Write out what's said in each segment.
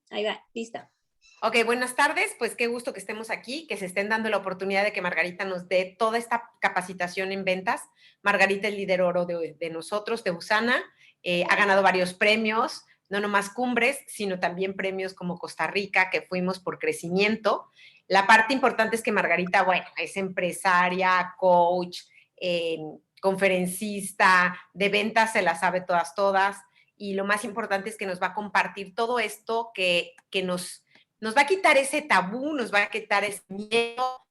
Ahí va, lista. Ok, buenas tardes. Pues qué gusto que estemos aquí, que se estén dando la oportunidad de que Margarita nos dé toda esta capacitación en ventas. Margarita es líder oro de nosotros, de USANA. Ha ganado varios premios, no nomás cumbres, sino también premios como Costa Rica, que fuimos por crecimiento. La parte importante es que Margarita, bueno, es empresaria, coach, conferencista, de ventas se la sabe todas. Y lo más importante es que nos va a compartir todo esto que nos va a quitar ese tabú, nos va a quitar ese miedo.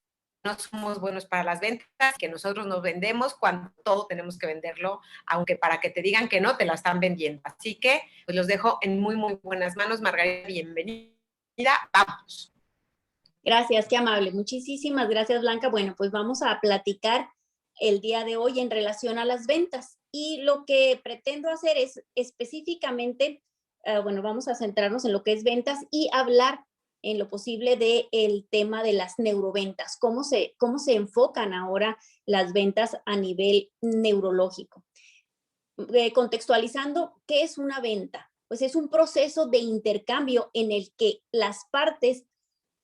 No somos buenos para las ventas, que nosotros nos vendemos cuando todo tenemos que venderlo, aunque para que te digan que no, te la están vendiendo. Así que pues los dejo en muy, muy buenas manos. Margarita, bienvenida. Vamos. Gracias, qué amable. Muchísimas gracias, Blanca. Bueno, pues vamos a platicar el día de hoy en relación a las ventas. Y lo que pretendo hacer es específicamente, bueno, vamos a centrarnos en lo que es ventas y hablar en lo posible del tema de las neuroventas, cómo se enfocan ahora las ventas a nivel neurológico. Contextualizando, ¿qué es una venta? Pues es un proceso de intercambio en el que las partes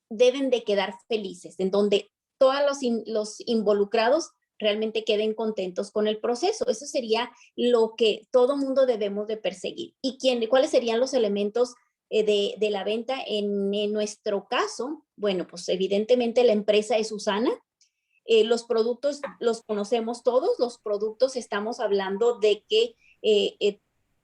deben de quedar felices, en donde todos los involucrados realmente queden contentos con el proceso. Eso sería lo que todo mundo debemos de perseguir. ¿Y cuáles serían los elementos de la venta en nuestro caso? Bueno, pues evidentemente la empresa es USANA. Los productos los conocemos todos, los productos estamos hablando de que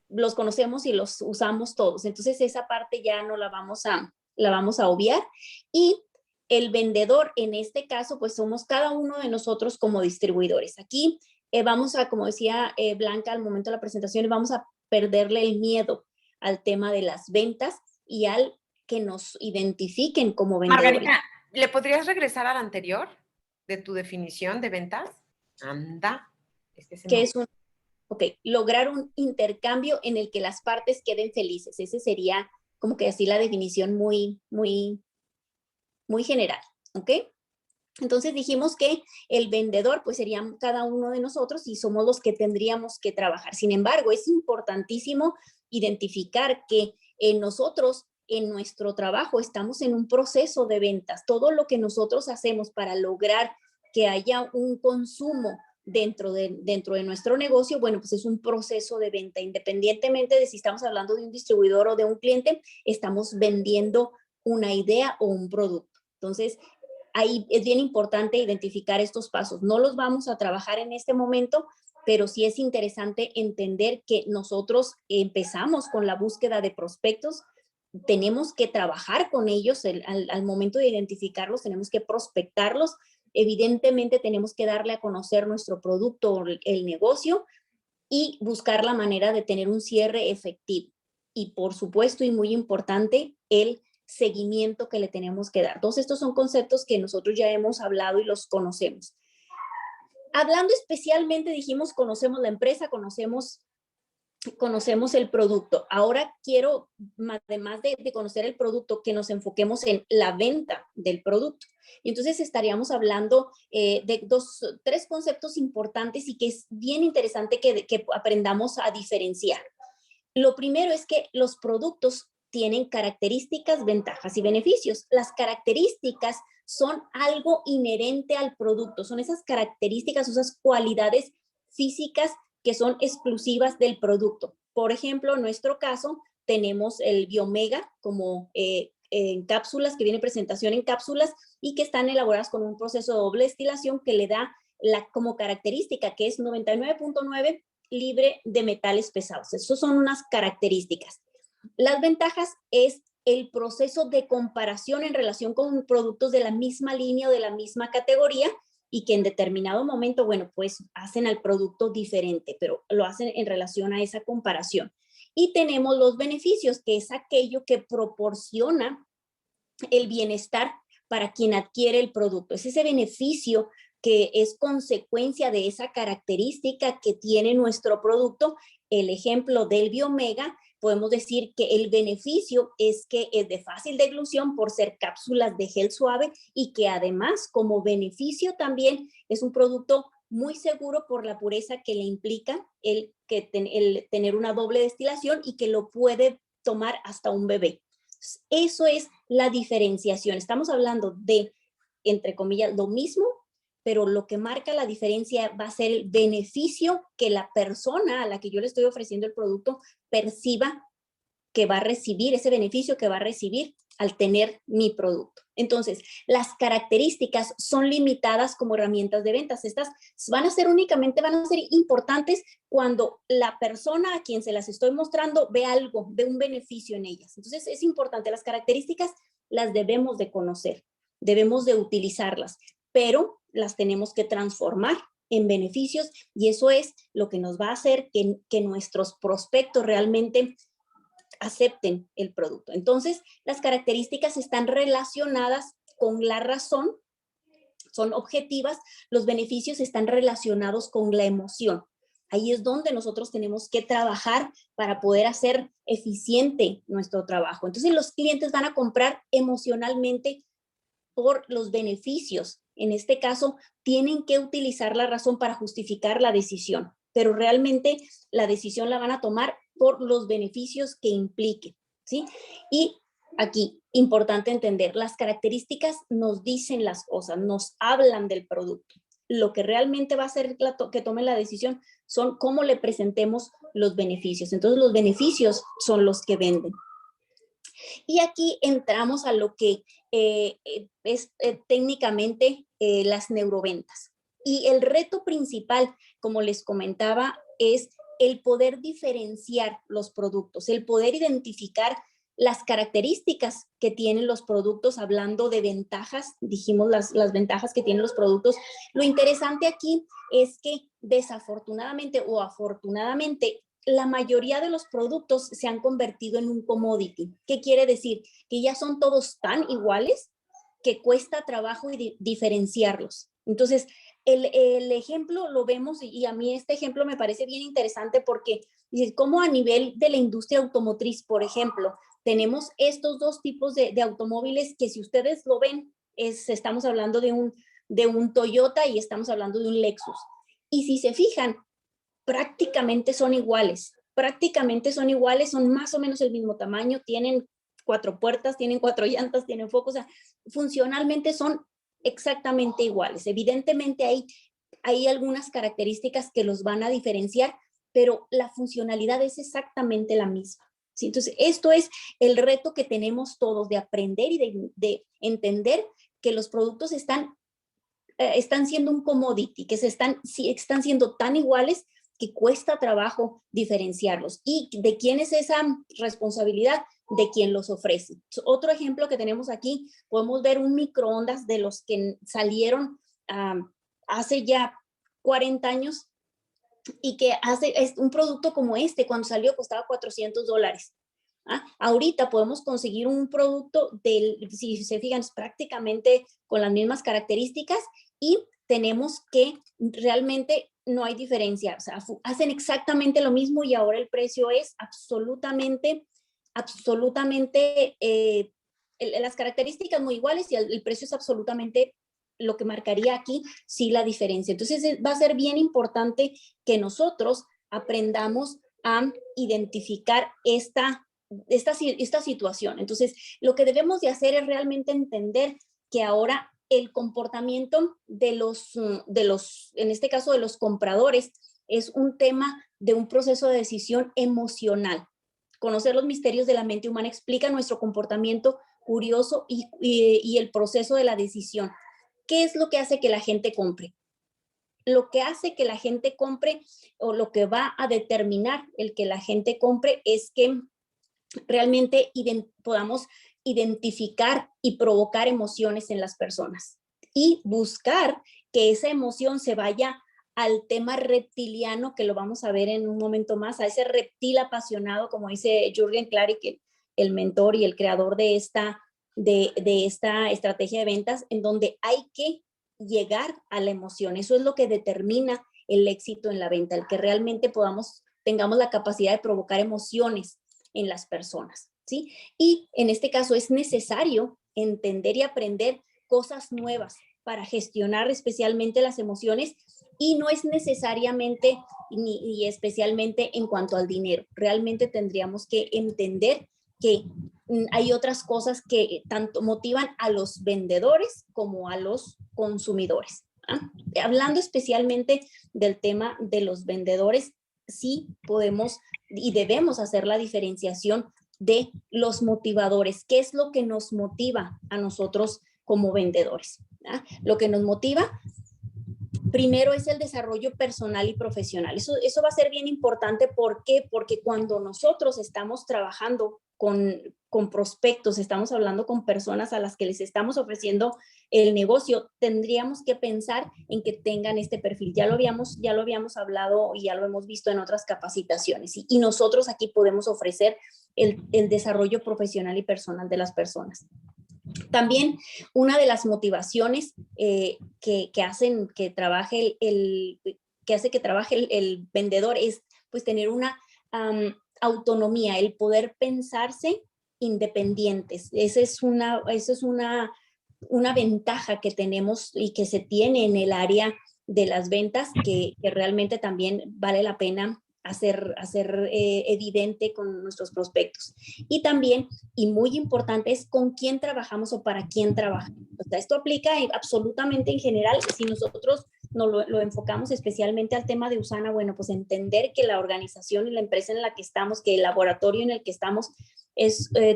los conocemos y los usamos todos. Entonces esa parte ya no la vamos a obviar. Y el vendedor, en este caso, pues somos cada uno de nosotros como distribuidores. Aquí vamos a, como decía Blanca al momento de la presentación, vamos a perderle el miedo al tema de las ventas y al que nos identifiquen como vendedores. Margarita, ¿le podrías regresar al anterior de tu definición de ventas? Anda. ¿Qué es ok, lograr un intercambio en el que las partes queden felices? Ese sería como que así la definición muy, muy, muy general, ¿ok? Entonces dijimos que el vendedor pues sería cada uno de nosotros y somos los que tendríamos que trabajar. Sin embargo, es importantísimo identificar que nosotros en nuestro trabajo estamos en un proceso de ventas. Todo lo que nosotros hacemos para lograr que haya un consumo dentro de nuestro negocio, bueno, pues es un proceso de venta. Independientemente de si estamos hablando de un distribuidor o de un cliente, estamos vendiendo una idea o un producto. Entonces, ahí es bien importante identificar estos pasos. No los vamos a trabajar en este momento, pero sí es interesante entender que nosotros empezamos con la búsqueda de prospectos, tenemos que trabajar con ellos al momento de identificarlos, tenemos que prospectarlos, evidentemente tenemos que darle a conocer nuestro producto o el negocio y buscar la manera de tener un cierre efectivo. Y por supuesto, y muy importante, el seguimiento que le tenemos que dar. Todos estos son conceptos que nosotros ya hemos hablado y los conocemos. Hablando especialmente, dijimos, conocemos la empresa, conocemos el producto. Ahora quiero, además de conocer el producto, que nos enfoquemos en la venta del producto. Y entonces estaríamos hablando de tres conceptos importantes y que es bien interesante que aprendamos a diferenciar. Lo primero es que los productos tienen características, ventajas y beneficios. Las características son algo inherente al producto, son esas características, esas cualidades físicas que son exclusivas del producto. Por ejemplo, en nuestro caso, tenemos el Biomega como en cápsulas, que viene presentación en cápsulas y que están elaboradas con un proceso de doble destilación que le da como característica que es 99.9 libre de metales pesados. Esas son unas características. Las ventajas es el proceso de comparación en relación con productos de la misma línea o de la misma categoría y que en determinado momento, bueno, pues hacen al producto diferente, pero lo hacen en relación a esa comparación. Y tenemos los beneficios, que es aquello que proporciona el bienestar para quien adquiere el producto. Es ese beneficio que es consecuencia de esa característica que tiene nuestro producto. El ejemplo del Biomega, podemos decir que el beneficio es que es de fácil deglución por ser cápsulas de gel suave y que además como beneficio también es un producto muy seguro por la pureza que le implica el tener una doble destilación y que lo puede tomar hasta un bebé. Eso es la diferenciación. Estamos hablando de, entre comillas, lo mismo, pero lo que marca la diferencia va a ser el beneficio que la persona a la que yo le estoy ofreciendo el producto perciba que va a recibir, ese beneficio que va a recibir al tener mi producto. Entonces, las características son limitadas como herramientas de ventas. Estas van a ser importantes cuando la persona a quien se las estoy mostrando ve algo, ve un beneficio en ellas. Entonces, es importante. Las características las debemos de conocer, debemos de utilizarlas, pero las tenemos que transformar en beneficios y eso es lo que nos va a hacer que nuestros prospectos realmente acepten el producto. Entonces, las características están relacionadas con la razón, son objetivas, los beneficios están relacionados con la emoción. Ahí es donde nosotros tenemos que trabajar para poder hacer eficiente nuestro trabajo. Entonces, los clientes van a comprar emocionalmente por los beneficios. En este caso, tienen que utilizar la razón para justificar la decisión, pero realmente la decisión la van a tomar por los beneficios que implique, ¿sí? Y aquí, importante entender, las características nos dicen las cosas, nos hablan del producto. Lo que realmente va a hacer que tome la decisión son cómo le presentemos los beneficios. Entonces, los beneficios son los que venden. Y aquí entramos a lo que es técnicamente las neuroventas. Y el reto principal, como les comentaba, es el poder diferenciar los productos, el poder identificar las características que tienen los productos, hablando de ventajas, dijimos las ventajas que tienen los productos. Lo interesante aquí es que desafortunadamente o afortunadamente, la mayoría de los productos se han convertido en un commodity. ¿Qué quiere decir? Que ya son todos tan iguales que cuesta trabajo diferenciarlos. Entonces, el ejemplo lo vemos y a mí este ejemplo me parece bien interesante porque como a nivel de la industria automotriz, por ejemplo, tenemos estos dos tipos de automóviles que si ustedes lo ven, estamos hablando de un Toyota y estamos hablando de un Lexus. Y si se fijan, prácticamente son iguales, son más o menos el mismo tamaño, tienen 4 puertas, tienen 4 llantas, tienen focos, o sea, funcionalmente son exactamente iguales. Evidentemente hay algunas características que los van a diferenciar, pero la funcionalidad es exactamente la misma. ¿Sí? Entonces, esto es el reto que tenemos todos de aprender y de entender que los productos están siendo un commodity, que están siendo tan iguales que cuesta trabajo diferenciarlos. ¿Y de quién es esa responsabilidad? De quien los ofrece. Otro ejemplo que tenemos aquí, podemos ver un microondas de los que salieron hace ya 40 años y que es un producto como este, cuando salió costaba $400. Ahorita podemos conseguir un producto, si se fijan, es prácticamente con las mismas características y tenemos que realmente no hay diferencia, o sea, hacen exactamente lo mismo y ahora el precio es absolutamente, las características muy iguales y el precio es absolutamente lo que marcaría aquí, sí, la diferencia. Entonces, va a ser bien importante que nosotros aprendamos a identificar esta situación. Entonces, lo que debemos de hacer es realmente entender que ahora el comportamiento de los, en este caso de los compradores, es un tema de un proceso de decisión emocional. Conocer los misterios de la mente humana explica nuestro comportamiento curioso y el proceso de la decisión. ¿Qué es lo que hace que la gente compre? Lo que hace que la gente compre o lo que va a determinar el que la gente compre es que realmente podamos identificar y provocar emociones en las personas y buscar que esa emoción se vaya al tema reptiliano, que lo vamos a ver en un momento más, a ese reptil apasionado, como dice Jürgen Klarik, el mentor y el creador de esta estrategia de ventas, en donde hay que llegar a la emoción. Eso es lo que determina el éxito en la venta, el que realmente tengamos la capacidad de provocar emociones en las personas, ¿sí? Y en este caso es necesario entender y aprender cosas nuevas para gestionar especialmente las emociones y no es necesariamente ni especialmente en cuanto al dinero. Realmente tendríamos que entender que hay otras cosas que tanto motivan a los vendedores como a los consumidores. Hablando especialmente del tema de los vendedores, sí podemos y debemos hacer la diferenciación de los motivadores. ¿Qué es lo que nos motiva a nosotros como vendedores? Lo que nos motiva primero es el desarrollo personal y profesional. Eso va a ser bien importante. ¿Por qué? Porque cuando nosotros estamos trabajando con prospectos, estamos hablando con personas a las que les estamos ofreciendo el negocio, tendríamos que pensar en que tengan este perfil. Ya lo habíamos hablado y ya lo hemos visto en otras capacitaciones. Y nosotros aquí podemos ofrecer el desarrollo profesional y personal de las personas. También una de las motivaciones que hacen que trabaje el vendedor es pues tener una autonomía, el poder pensarse independientes. Esa es una ventaja que tenemos y que se tiene en el área de las ventas que realmente también vale la pena hacer evidente con nuestros prospectos. Y también, y muy importante, es con quién trabajamos o para quién trabajamos. O sea, esto aplica absolutamente en general. Si nosotros lo enfocamos especialmente al tema de USANA, bueno, pues entender que la organización y la empresa en la que estamos, que el laboratorio en el que estamos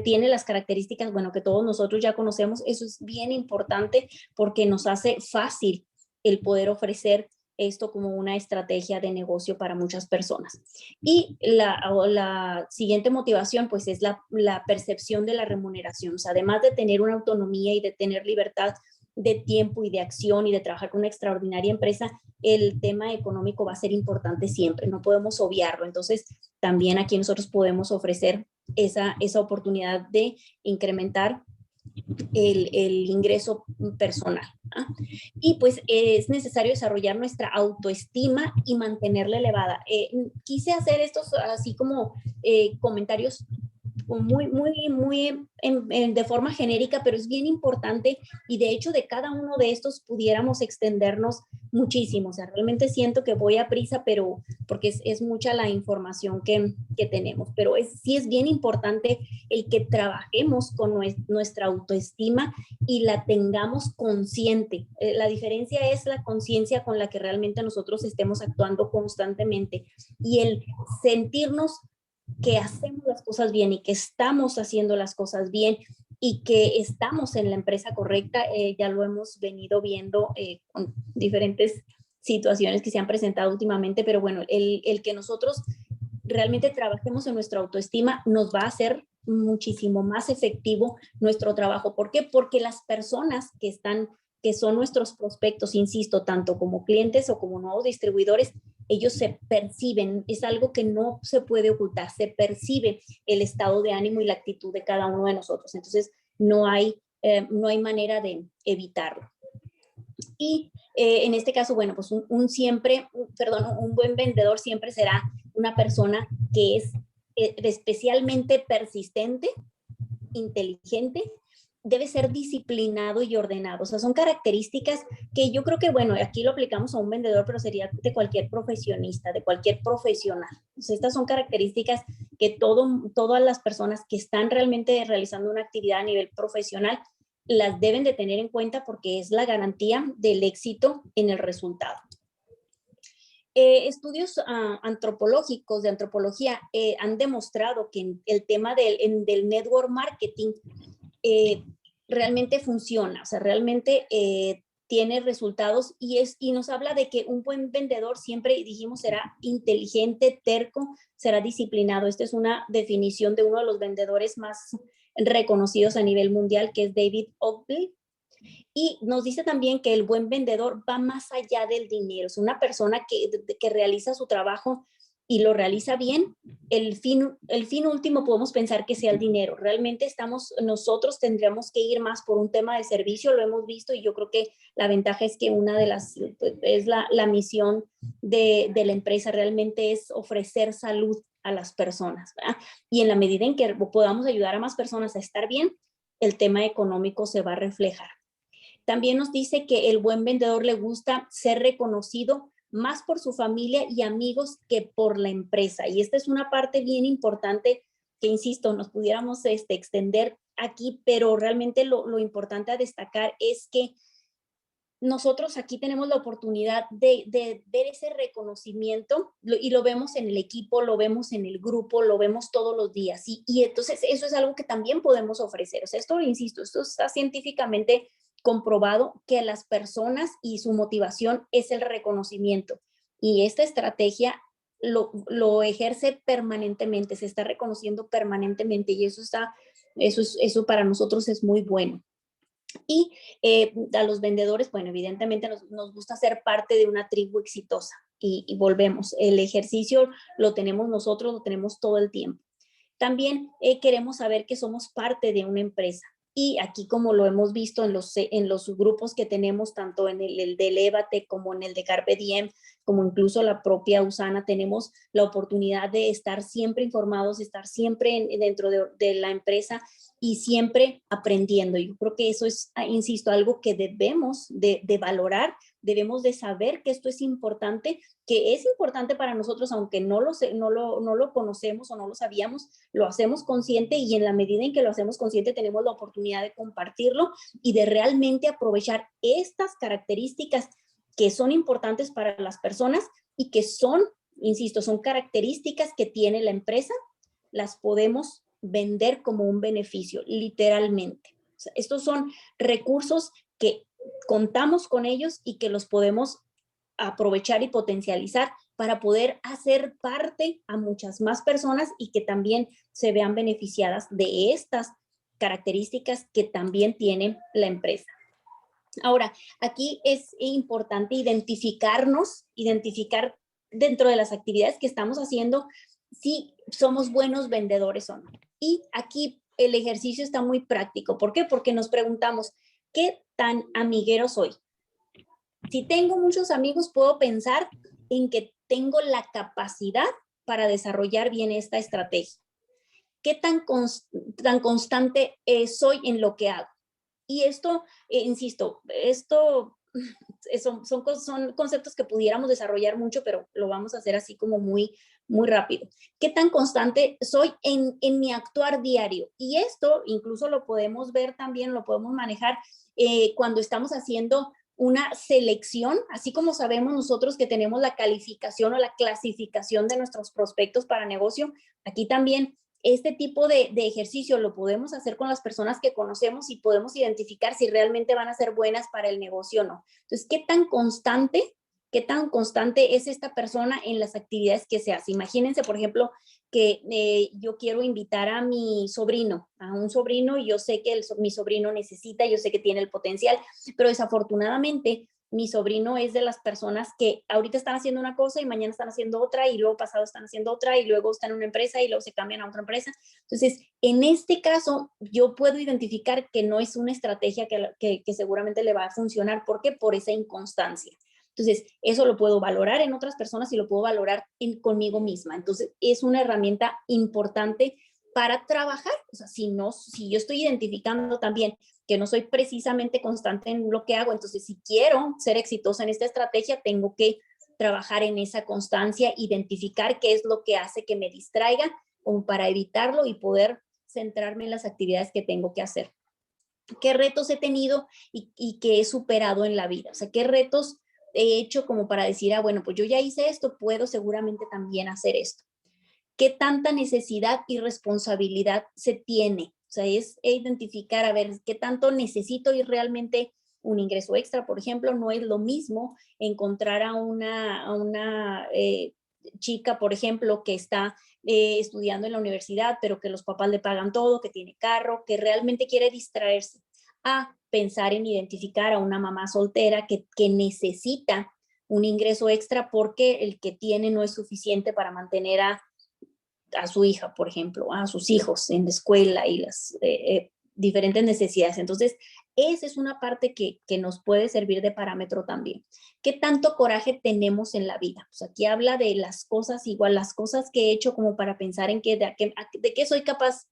tiene las características, bueno, que todos nosotros ya conocemos. Eso es bien importante porque nos hace fácil el poder ofrecer esto como una estrategia de negocio para muchas personas. Y la siguiente motivación, pues, es la percepción de la remuneración. O sea, además de tener una autonomía y de tener libertad de tiempo y de acción y de trabajar con una extraordinaria empresa, el tema económico va a ser importante siempre, no podemos obviarlo. Entonces, también aquí nosotros podemos ofrecer esa oportunidad de incrementar el ingreso personal. Y pues es necesario desarrollar nuestra autoestima y mantenerla elevada. Quise hacer estos así como comentarios muy de forma genérica, pero es bien importante y de hecho de cada uno de estos pudiéramos extendernos muchísimo. O sea, realmente siento que voy a prisa, pero porque es mucha la información que tenemos, pero sí es bien importante el que trabajemos con nuestra autoestima y la tengamos consciente. La diferencia es la conciencia con la que realmente nosotros estemos actuando constantemente y el sentirnos que hacemos las cosas bien y que estamos haciendo las cosas bien y que estamos en la empresa correcta. Ya lo hemos venido viendo con diferentes situaciones que se han presentado últimamente, pero bueno, el que nosotros realmente trabajemos en nuestra autoestima nos va a hacer muchísimo más efectivo nuestro trabajo. ¿Por qué? Porque las personas que son nuestros prospectos, insisto, tanto como clientes o como nuevos distribuidores, ellos se perciben, es algo que no se puede ocultar, se percibe el estado de ánimo y la actitud de cada uno de nosotros. Entonces, no hay manera de evitarlo. Y en este caso, bueno, pues un buen vendedor siempre será una persona que es especialmente persistente, inteligente, debe ser disciplinado y ordenado. O sea, son características que yo creo que, bueno, aquí lo aplicamos a un vendedor, pero sería de cualquier profesionista, de cualquier profesional. O sea, estas son características que todas las personas que están realmente realizando una actividad a nivel profesional las deben de tener en cuenta porque es la garantía del éxito en el resultado. Estudios antropológicos de antropología han demostrado que el tema del network marketing realmente funciona, o sea, realmente tiene resultados y nos habla de que un buen vendedor siempre, dijimos, será inteligente, terco, será disciplinado. Esta es una definición de uno de los vendedores más reconocidos a nivel mundial, que es David Ogilvy. Y nos dice también que el buen vendedor va más allá del dinero. Es una persona que realiza su trabajo y lo realiza bien. El fin último podemos pensar que sea el dinero. Realmente nosotros tendríamos que ir más por un tema de servicio, lo hemos visto, y yo creo que la ventaja es que una de las, es la misión de la empresa realmente es ofrecer salud a las personas, ¿verdad? Y en la medida en que podamos ayudar a más personas a estar bien, el tema económico se va a reflejar. También nos dice que el buen vendedor le gusta ser reconocido más por su familia y amigos que por la empresa. Y esta es una parte bien importante que insisto, nos pudiéramos extender aquí, pero realmente lo importante a destacar es que nosotros aquí tenemos la oportunidad de ver ese reconocimiento y lo vemos en el equipo, lo vemos en el grupo, lo vemos todos los días. Y entonces eso es algo que también podemos ofrecer. O sea, esto, insisto, esto está científicamente comprobado que las personas y su motivación es el reconocimiento. Y esta estrategia lo ejerce permanentemente, se está reconociendo permanentemente y eso para nosotros es muy bueno. Y a los vendedores, bueno, evidentemente nos gusta ser parte de una tribu exitosa y volvemos, el ejercicio lo tenemos nosotros, lo tenemos todo el tiempo. También queremos saber que somos parte de una empresa. Y aquí, como lo hemos visto en los grupos que tenemos, tanto en el de Elévate como en el de Carpe Diem, como incluso la propia Usana, tenemos la oportunidad de estar siempre informados, de estar siempre dentro de la empresa y siempre aprendiendo. Yo creo que eso es, insisto, algo que debemos de valorar, debemos de saber que esto es importante, que es importante para nosotros, aunque no lo conocemos o no lo sabíamos, lo hacemos consciente y en la medida en que lo hacemos consciente tenemos la oportunidad de compartirlo y de realmente aprovechar estas características que son importantes para las personas y que son, insisto, son características que tiene la empresa, las podemos vender como un beneficio, literalmente. O sea, estos son recursos que contamos con ellos y que los podemos aprovechar y potencializar para poder hacer parte a muchas más personas y que también se vean beneficiadas de estas características que también tiene la empresa. Ahora, aquí es importante identificar dentro de las actividades que estamos haciendo si somos buenos vendedores o no. Y aquí el ejercicio está muy práctico. ¿Por qué? Porque nos preguntamos, ¿qué tan amiguero soy? Si tengo muchos amigos, puedo pensar en que tengo la capacidad para desarrollar bien esta estrategia. ¿Qué tan constante soy en lo que hago? Y esto, insisto, son conceptos que pudiéramos desarrollar mucho, pero lo vamos a hacer así como muy, muy rápido. ¿Qué tan constante soy en mi actuar diario? Y esto incluso lo podemos ver también, lo podemos manejar cuando estamos haciendo una selección, así como sabemos nosotros que tenemos la calificación o la clasificación de nuestros prospectos para negocio, aquí también este tipo de ejercicio lo podemos hacer con las personas que conocemos y podemos identificar si realmente van a ser buenas para el negocio o no. Entonces, ¿qué tan constante es esta persona en las actividades que se hace? Imagínense, por ejemplo, que yo quiero invitar a mi sobrino, a un sobrino, y yo sé que mi sobrino necesita, yo sé que tiene el potencial, pero desafortunadamente mi sobrino es de las personas que ahorita están haciendo una cosa y mañana están haciendo otra y luego pasado están haciendo otra y luego están en una empresa y luego se cambian a otra empresa. Entonces, en este caso, yo puedo identificar que no es una estrategia que seguramente le va a funcionar. ¿Por qué? Por esa inconstancia. Entonces, eso lo puedo valorar en otras personas y lo puedo valorar conmigo misma. Entonces, es una herramienta importante para trabajar. O sea, si yo estoy identificando también que no soy precisamente constante en lo que hago, entonces si quiero ser exitosa en esta estrategia, tengo que trabajar en esa constancia, identificar qué es lo que hace que me distraiga, como para evitarlo y poder centrarme en las actividades que tengo que hacer. ¿Qué retos he tenido y qué he superado en la vida? O sea, ¿qué retos he hecho como para decir, bueno, pues yo ya hice esto, puedo seguramente también hacer esto? ¿Qué tanta necesidad y responsabilidad se tiene? O sea, es identificar, a ver, qué tanto necesito y realmente un ingreso extra, por ejemplo, no es lo mismo encontrar a una chica, por ejemplo, que está estudiando en la universidad, pero que los papás le pagan todo, que tiene carro, que realmente quiere distraerse, a pensar en identificar a una mamá soltera que necesita un ingreso extra porque el que tiene no es suficiente para mantener a su hija, por ejemplo, a sus hijos en la escuela y las diferentes necesidades. Entonces, esa es una parte que nos puede servir de parámetro también. ¿Qué tanto coraje tenemos en la vida? Pues aquí habla de las cosas, igual las cosas que he hecho como para pensar en de qué soy capaz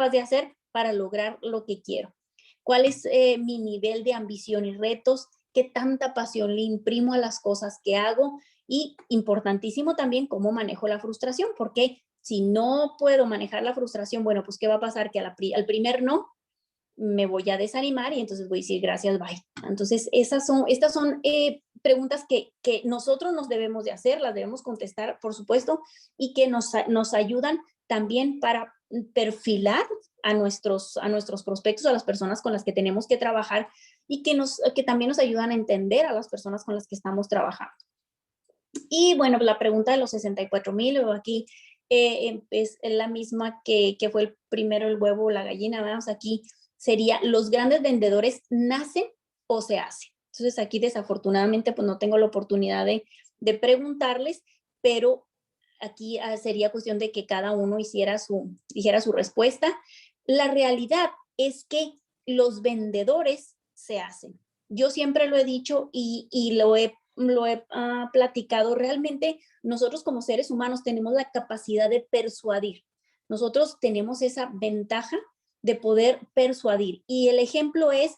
de hacer para lograr lo que quiero. ¿Cuál es mi nivel de ambición y retos? ¿Qué tanta pasión le imprimo a las cosas que hago? Y importantísimo también cómo manejo la frustración, porque Si no puedo manejar la frustración, bueno, pues ¿qué va a pasar? Que al primer no, me voy a desanimar y entonces voy a decir gracias, bye. Entonces, estas son preguntas que nosotros nos debemos de hacer, las debemos contestar, por supuesto, y que nos ayudan también para perfilar a nuestros prospectos, a las personas con las que tenemos que trabajar y que también nos ayudan a entender a las personas con las que estamos trabajando. Y bueno, la pregunta de los 64,000, aquí es la misma que fue el primero el huevo o la gallina, vamos, aquí sería, ¿los grandes vendedores nacen o se hacen? Entonces aquí desafortunadamente pues no tengo la oportunidad de preguntarles, pero aquí sería cuestión de que cada uno dijera su respuesta. La realidad es que los vendedores se hacen. Yo siempre lo he dicho y lo he platicado. Realmente nosotros como seres humanos tenemos la capacidad de persuadir. Nosotros tenemos esa ventaja de poder persuadir. Y el ejemplo es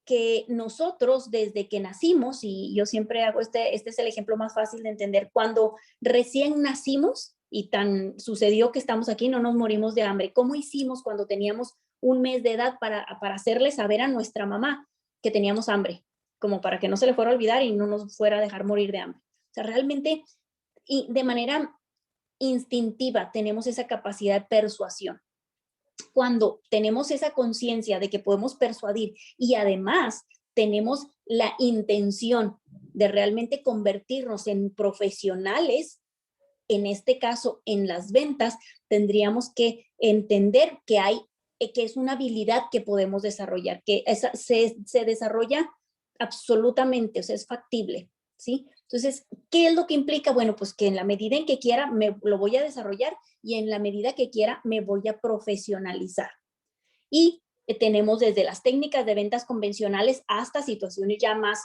que nosotros desde que nacimos, y yo siempre hago este es el ejemplo más fácil de entender, cuando recién nacimos y tan sucedió que estamos aquí, no nos morimos de hambre. ¿Cómo hicimos cuando teníamos un mes de edad para hacerle saber a nuestra mamá que teníamos hambre? Como para que no se le fuera a olvidar y no nos fuera a dejar morir de hambre. O sea, realmente, y de manera instintiva, tenemos esa capacidad de persuasión. Cuando tenemos esa conciencia de que podemos persuadir y además tenemos la intención de realmente convertirnos en profesionales, en este caso en las ventas, tendríamos que entender que es una habilidad que podemos desarrollar, que se desarrolla absolutamente, o sea, es factible, ¿sí? Entonces, ¿qué es lo que implica? Bueno, pues que en la medida en que quiera lo voy a desarrollar y en la medida que quiera me voy a profesionalizar. Y tenemos desde las técnicas de ventas convencionales hasta situaciones ya más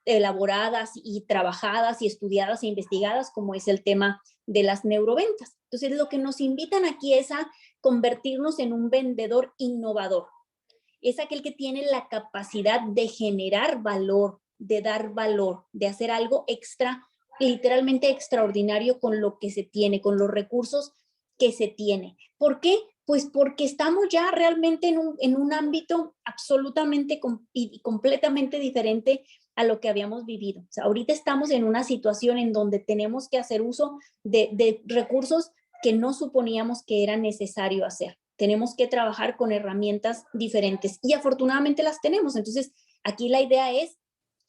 elaboradas y trabajadas y estudiadas e investigadas, como es el tema de las neuroventas. Entonces, lo que nos invitan aquí es a convertirnos en un vendedor innovador. Es aquel que tiene la capacidad de generar valor, de dar valor, de hacer algo extra, literalmente extraordinario con lo que se tiene, con los recursos que se tiene. ¿Por qué? Pues porque estamos ya realmente en un ámbito absolutamente y completamente diferente a lo que habíamos vivido. O sea, ahorita estamos en una situación en donde tenemos que hacer uso de recursos que no suponíamos que era necesario hacer. Tenemos que trabajar con herramientas diferentes y afortunadamente las tenemos. Entonces, aquí la idea es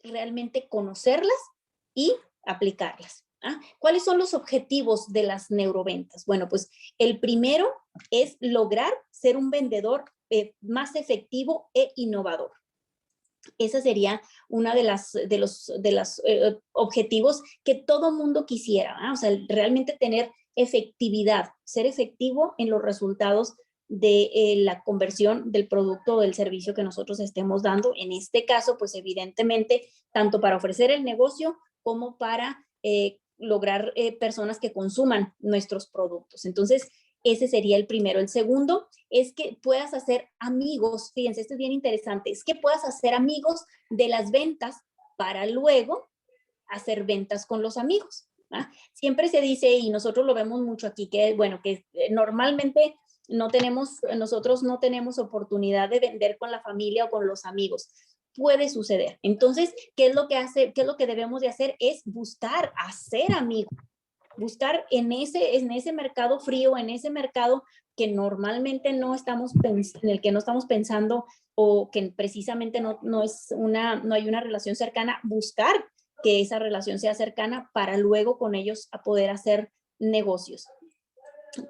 realmente conocerlas y aplicarlas. ¿Ah? ¿Cuáles son los objetivos de las neuroventas? Bueno, pues el primero es lograr ser un vendedor más efectivo e innovador. Esa sería una de los objetivos que todo mundo quisiera, ¿eh? O sea, realmente tener efectividad, ser efectivo en los resultados de la conversión del producto o del servicio que nosotros estemos dando. En este caso, pues evidentemente, tanto para ofrecer el negocio como para lograr personas que consuman nuestros productos. Entonces, ese sería el primero. El segundo es que puedas hacer amigos. Fíjense, esto es bien interesante. Es que puedas hacer amigos de las ventas para luego hacer ventas con los amigos. ¿Ah? Siempre se dice, y nosotros lo vemos mucho aquí, que bueno, que normalmente nosotros no tenemos oportunidad de vender con la familia o con los amigos. Puede suceder. Entonces, ¿qué es lo que debemos de hacer? Es buscar hacer amigos, buscar en ese mercado frío, en ese mercado que normalmente en el que no estamos pensando o que precisamente no hay una relación cercana, buscar que esa relación sea cercana para luego con ellos a poder hacer negocios.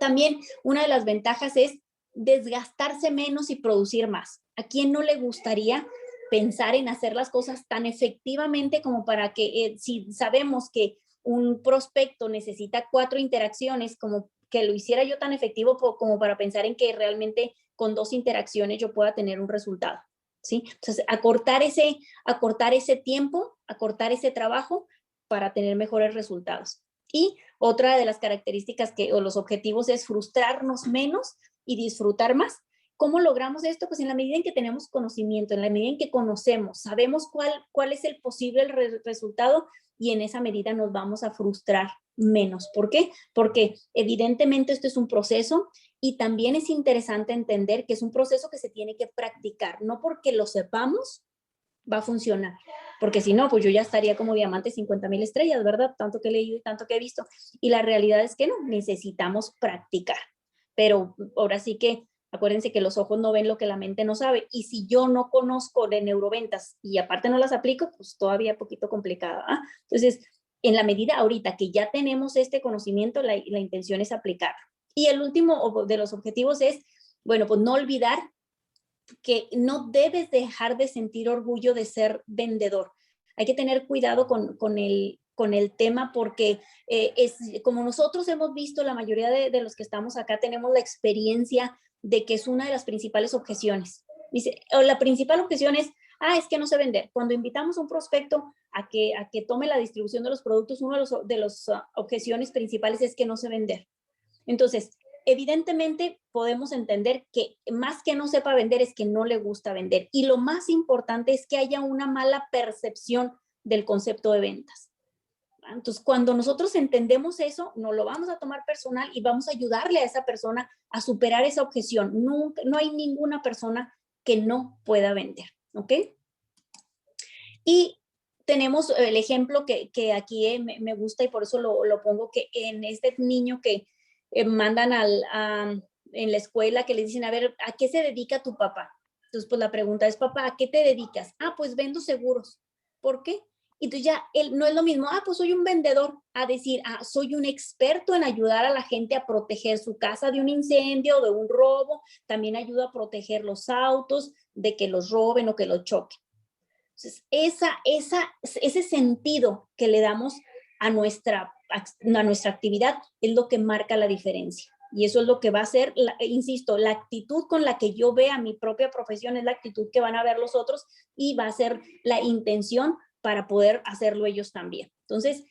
También una de las ventajas es desgastarse menos y producir más. ¿A quién no le gustaría pensar en hacer las cosas tan efectivamente como para que si sabemos que un prospecto necesita 4 interacciones, como que lo hiciera yo tan efectivo como para pensar en que realmente con 2 interacciones yo pueda tener un resultado? ¿Sí? Entonces, acortar ese tiempo, acortar ese trabajo para tener mejores resultados. Y otra de las características o los objetivos es frustrarnos menos y disfrutar más. ¿Cómo logramos esto? Pues en la medida en que tenemos conocimiento, en la medida en que conocemos, sabemos cuál es el posible resultado, y en esa medida nos vamos a frustrar menos. ¿Por qué? Porque evidentemente esto es un proceso y también es interesante entender que es un proceso que se tiene que practicar, no porque lo sepamos va a funcionar, porque si no, pues yo ya estaría como diamante 50,000 estrellas, ¿verdad? Tanto que he leído y tanto que he visto. Y la realidad es que no, necesitamos practicar. Pero ahora sí que acuérdense que los ojos no ven lo que la mente no sabe. Y si yo no conozco de neuroventas y aparte no las aplico, pues todavía un poquito complicada. ¿Ah? Entonces, en la medida ahorita que ya tenemos este conocimiento, la intención es aplicarlo. Y el último de los objetivos es, bueno, pues no olvidar que no debes dejar de sentir orgullo de ser vendedor. Hay que tener cuidado con el tema porque es como nosotros hemos visto, la mayoría de los que estamos acá tenemos la experiencia de que es una de las principales objeciones. Dice, la principal objeción es que no sé vender. Cuando invitamos a un prospecto a que tome la distribución de los productos, una de las objeciones principales es que no sé vender. Entonces, evidentemente podemos entender que más que no sepa vender es que no le gusta vender. Y lo más importante es que haya una mala percepción del concepto de ventas. Entonces, cuando nosotros entendemos eso, no lo vamos a tomar personal y vamos a ayudarle a esa persona a superar esa objeción. Nunca, no hay ninguna persona que no pueda vender, ¿ok? Y tenemos el ejemplo que aquí me gusta y por eso lo pongo, que en este niño que mandan en la escuela, que le dicen, a ver, ¿a qué se dedica tu papá? Entonces, pues la pregunta es, papá, ¿a qué te dedicas? Pues vendo seguros. ¿Por qué? Y entonces ya no es lo mismo, pues soy un vendedor, a decir, soy un experto en ayudar a la gente a proteger su casa de un incendio, de un robo, también ayuda a proteger los autos, de que los roben o que los choquen. Entonces, ese sentido que le damos a nuestra actividad es lo que marca la diferencia. Y eso es lo que va a ser, insisto, la actitud con la que yo vea mi propia profesión es la actitud que van a ver los otros y va a ser la intención para poder hacerlo ellos también. Entonces,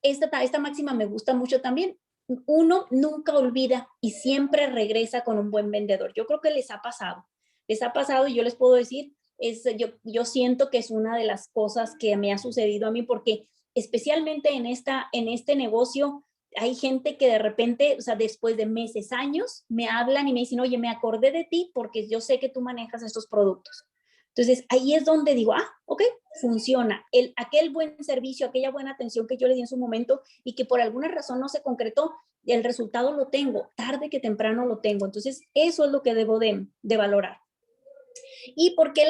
esta máxima me gusta mucho también. Uno nunca olvida y siempre regresa con un buen vendedor. Yo creo que les ha pasado y yo les puedo decir, yo siento que es una de las cosas que me ha sucedido a mí porque especialmente en este negocio hay gente que de repente, o sea, después de meses, años, me hablan y me dicen, oye, me acordé de ti porque yo sé que tú manejas estos productos. Entonces, ahí es donde digo, ok, funciona. Aquel buen servicio, aquella buena atención que yo le di en su momento y que por alguna razón no se concretó, el resultado lo tengo, tarde que temprano lo tengo. Entonces, eso es lo que debo de valorar. ¿Y por qué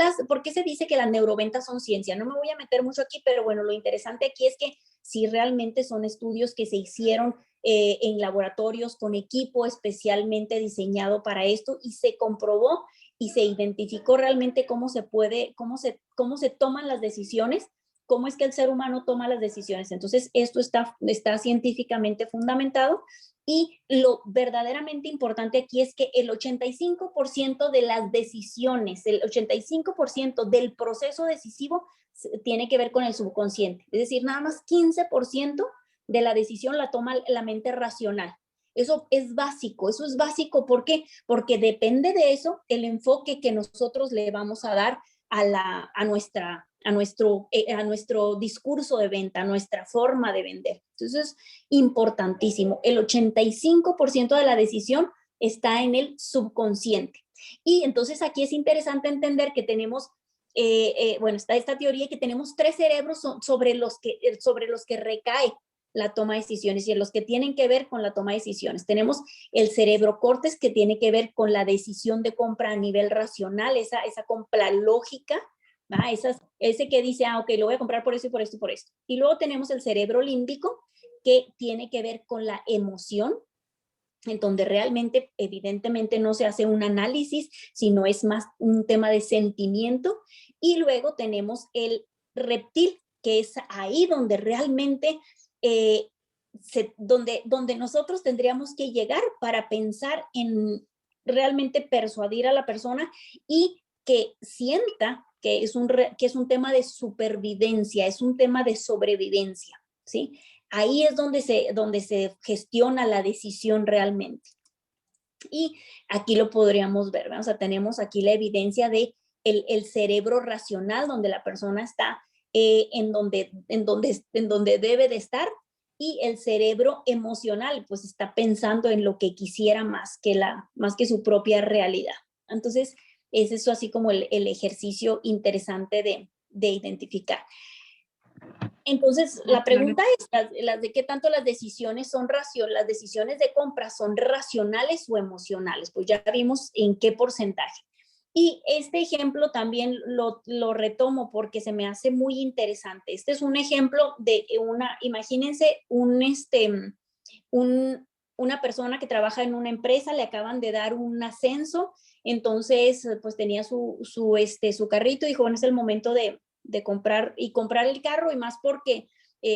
se dice que las neuroventas son ciencia? No me voy a meter mucho aquí, pero bueno, lo interesante aquí es que si realmente son estudios que se hicieron en laboratorios con equipo especialmente diseñado para esto y se comprobó y se identificó realmente cómo se toman las decisiones, cómo es que el ser humano toma las decisiones. Entonces, esto está científicamente fundamentado y lo verdaderamente importante aquí es que el 85% de las decisiones, el 85% del proceso decisivo tiene que ver con el subconsciente. Es decir, nada más 15% de la decisión la toma la mente racional. Eso es básico. ¿Por qué? Porque depende de eso el enfoque que nosotros le vamos a dar a nuestro discurso de venta, a nuestra forma de vender. Entonces es importantísimo. El 85% de la decisión está en el subconsciente. Y entonces aquí es interesante entender que tenemos, está esta teoría que tenemos 3 cerebros sobre los que recae la toma de decisiones y en los que tienen que ver con la toma de decisiones. Tenemos el cerebro córtex que tiene que ver con la decisión de compra a nivel racional, esa compra lógica, ese que dice, ok, lo voy a comprar por esto y por esto y por esto. Y luego tenemos el cerebro límbico que tiene que ver con la emoción, en donde realmente, evidentemente, no se hace un análisis, sino es más un tema de sentimiento. Y luego tenemos el reptil, que es ahí donde realmente donde nosotros tendríamos que llegar para pensar en realmente persuadir a la persona y que sienta que es un tema de supervivencia, es un tema de sobrevivencia, ¿sí? Ahí es donde se gestiona la decisión realmente. Y aquí lo podríamos ver, ¿verdad? O sea, tenemos aquí la evidencia de el cerebro racional, donde la persona está en donde debe de estar, y el cerebro emocional pues está pensando en lo que quisiera más que su propia realidad. Entonces, es eso así como el ejercicio interesante de identificar. Entonces, la pregunta es, las de qué tanto las decisiones las decisiones de compra son racionales o emocionales. Pues ya vimos en qué porcentaje. Y este ejemplo también lo retomo porque se me hace muy interesante. Este es un ejemplo de imagínense una persona que trabaja en una empresa, le acaban de dar un ascenso, entonces pues tenía su carrito y dijo, bueno, es el momento de comprar el carro, y más porque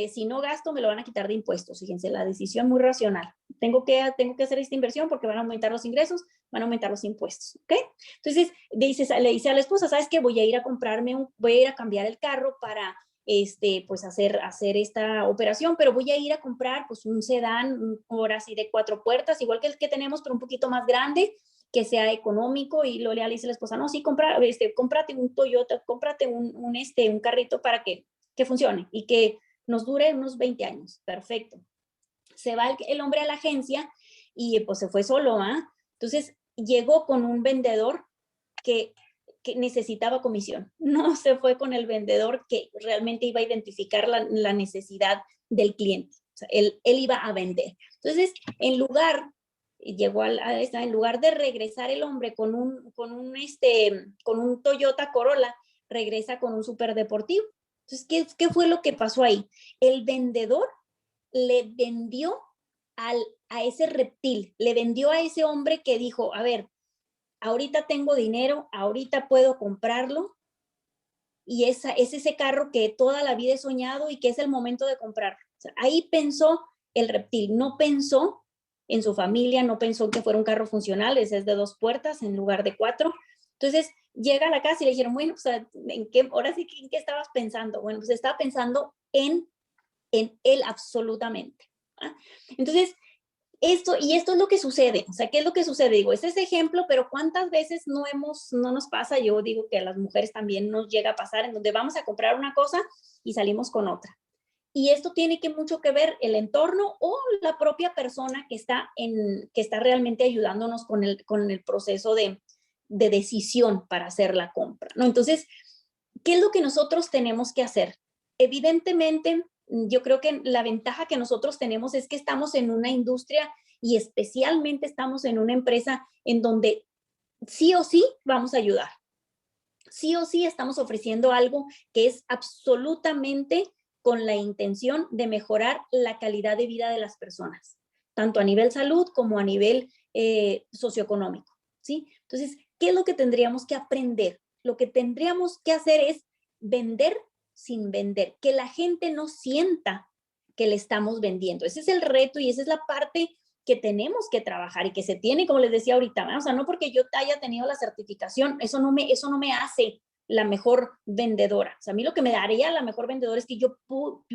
si no gasto me lo van a quitar de impuestos. Fíjense, la decisión muy racional. Tengo que hacer esta inversión porque van a aumentar los ingresos, van a aumentar los impuestos, ¿ok? Entonces le dice a la esposa, ¿sabes qué? Voy a ir a cambiar el carro para pues hacer esta operación, pero voy a ir a comprar pues un sedán, ahora sí de 4 puertas, igual que el que tenemos, pero un poquito más grande, que sea económico. Y lo le dice la esposa, no, sí, cómprate un Toyota, cómprate un carrito para que funcione y que nos dure unos 20 años. Perfecto. Se va el hombre a la agencia y pues se fue solo, ¿ah? Entonces llegó con un vendedor que necesitaba comisión. No se fue con el vendedor que realmente iba a identificar la necesidad del cliente. O sea, él iba a vender. Entonces, en lugar de regresar el hombre con un Toyota Corolla, regresa con un superdeportivo. Entonces, ¿qué fue lo que pasó ahí? El vendedor le vendió a ese reptil, le vendió a ese hombre que dijo, a ver, ahorita tengo dinero, ahorita puedo comprarlo, y es ese carro que toda la vida he soñado y que es el momento de comprarlo. O sea, ahí pensó el reptil, no pensó en su familia, no pensó que fuera un carro funcional, ese es de 2 puertas en lugar de 4. Entonces llega a la casa y le dijeron, bueno, pues, ahora sí, ¿en qué estabas pensando? Bueno, pues estaba pensando en él absolutamente. ¿Ah? Entonces, esto es lo que sucede. O sea, ¿qué es lo que sucede? Digo, es ese ejemplo, pero ¿cuántas veces no nos pasa? Yo digo que a las mujeres también nos llega a pasar, en donde vamos a comprar una cosa y salimos con otra. Y esto tiene mucho que ver el entorno o la propia persona que está realmente ayudándonos con el proceso de decisión para hacer la compra, ¿no? Entonces, ¿qué es lo que nosotros tenemos que hacer? Evidentemente, yo creo que la ventaja que nosotros tenemos es que estamos en una industria, y especialmente estamos en una empresa en donde sí o sí vamos a ayudar. Sí o sí estamos ofreciendo algo que es absolutamente con la intención de mejorar la calidad de vida de las personas, tanto a nivel salud como a nivel socioeconómico, ¿sí? Entonces, ¿qué es lo que tendríamos que aprender? Lo que tendríamos que hacer es vender sin vender, que la gente no sienta que le estamos vendiendo. Ese es el reto y esa es la parte que tenemos que trabajar y que se tiene, como les decía ahorita, ¿no? O sea, no porque yo haya tenido la certificación, eso no me hace la mejor vendedora. O sea, a mí lo que me daría la mejor vendedora es que yo